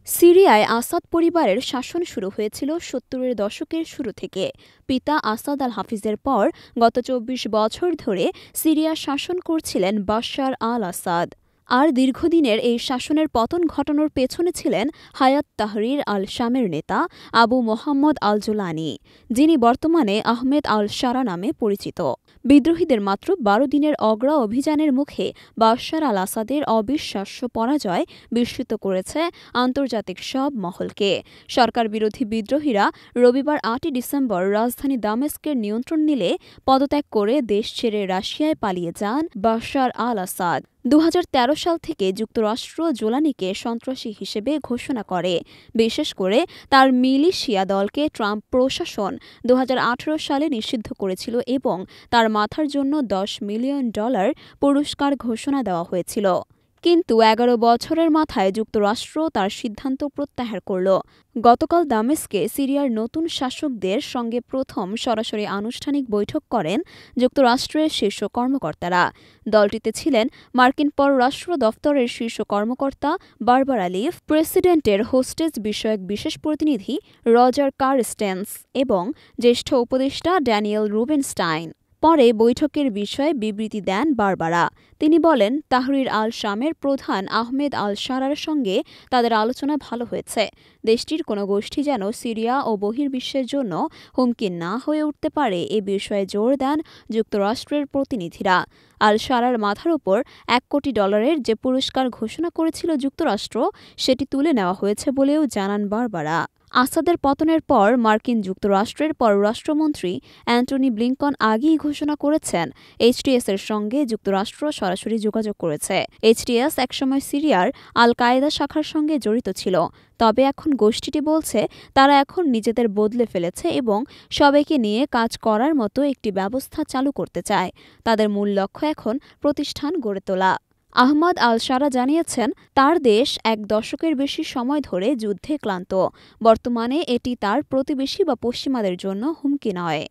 সিরিয়ায় আসাদ পরিবারের শাসন শুরু হয়েছিল ৭০-এর দশকের শুরু থেকে। পিতা আসাদ আল হাফিজের পর গত ২৪ বছর ধরে সিরিয়া শাসন করছিলেন বাশার আল আসাদ। আর দীর্ঘদিনের এই শাসনের পতন ঘটানোর পেছনে ছিলেন হায়াত তাহরির আল শামের নেতা আবু মোহাম্মদ আল জোলানি, যিনি বর্তমানে আহমেদ আল শারা নামে পরিচিত। বিদ্রোহীদের মাত্র ১২ দিনের অগ্রা অভিযানের মুখে বাশার আল আসাদের অবিশ্বাস্য পরাজয় বিস্মিত করেছে আন্তর্জাতিক সব মহলকে। সরকার বিরোধী বিদ্রোহীরা রবিবার ৮ই ডিসেম্বর রাজধানী দামেস্কের নিয়ন্ত্রণ নিলে পদত্যাগ করে দেশ ছেড়ে রাশিয়ায় পালিয়ে যান বাশার আল আসাদ। ২০১৩ সাল থেকে যুক্তরাষ্ট্র জোলানিকে সন্ত্রাসী হিসেবে ঘোষণা করে। বিশেষ করে তার মিলিশিয়া দলকে ট্রাম্প প্রশাসন ২০১৮ সালে নিষিদ্ধ করেছিল এবং তার মাথার জন্য $১০ মিলিয়ন পুরস্কার ঘোষণা দেওয়া হয়েছিল। কিন্তু ১১ বছরের মাথায় যুক্তরাষ্ট্র তার সিদ্ধান্ত প্রত্যাহার করল। গতকাল দামেস্কে সিরিয়ার নতুন শাসকদের সঙ্গে প্রথম সরাসরি আনুষ্ঠানিক বৈঠক করেন যুক্তরাষ্ট্রের শীর্ষ কর্মকর্তারা। দলটিতে ছিলেন মার্কিন পররাষ্ট্র দফতরের শীর্ষ কর্মকর্তা বারবারা লিফ, প্রেসিডেন্টের হোস্টেজ বিষয়ক বিশেষ প্রতিনিধি রজার কারস্টেন্স এবং জ্যেষ্ঠ উপদেষ্টা ড্যানিয়েল রুবেনস্টাইন। পরে বৈঠকের বিষয়ে বিবৃতি দেন বারবারা। তিনি বলেন, তাহরির আল শামের প্রধান আহমেদ আল শারার সঙ্গে তাদের আলোচনা ভালো হয়েছে। দেশটির কোনো গোষ্ঠী যেন সিরিয়া ও বহির্বিশ্বের জন্য হুমকি না হয়ে উঠতে পারে এ বিষয়ে জোর দেন যুক্তরাষ্ট্রের প্রতিনিধিরা। আল শারার মাথার ওপর $১ কোটি যে পুরস্কার ঘোষণা করেছিল যুক্তরাষ্ট্র, সেটি তুলে নেওয়া হয়েছে বলেও জানান বারবারা। আসাদের পতনের পর মার্কিন যুক্তরাষ্ট্রের পররাষ্ট্রমন্ত্রী অ্যান্টনি ব্লিংকন আগেই ঘোষণা করেছেন এইচটিএসের সঙ্গে যুক্তরাষ্ট্র সরাসরি যোগাযোগ করেছে। এইচটিএস একসময় সিরিয়ার আল কায়েদা শাখার সঙ্গে জড়িত ছিল, তবে এখন গোষ্ঠীটি বলছে তারা এখন নিজেদের বদলে ফেলেছে এবং সবাইকে নিয়ে কাজ করার মতো একটি ব্যবস্থা চালু করতে চায়। তাদের মূল লক্ষ্য এখন প্রতিষ্ঠান গড়ে তোলা। আহমদ আল শারা জানিয়েছেন, তার দেশ ১ দশকের বেশি সময় ধরে যুদ্ধে ক্লান্ত। বর্তমানে এটি তার প্রতিবেশী বা পশ্চিমাদের জন্য হুমকি নয়।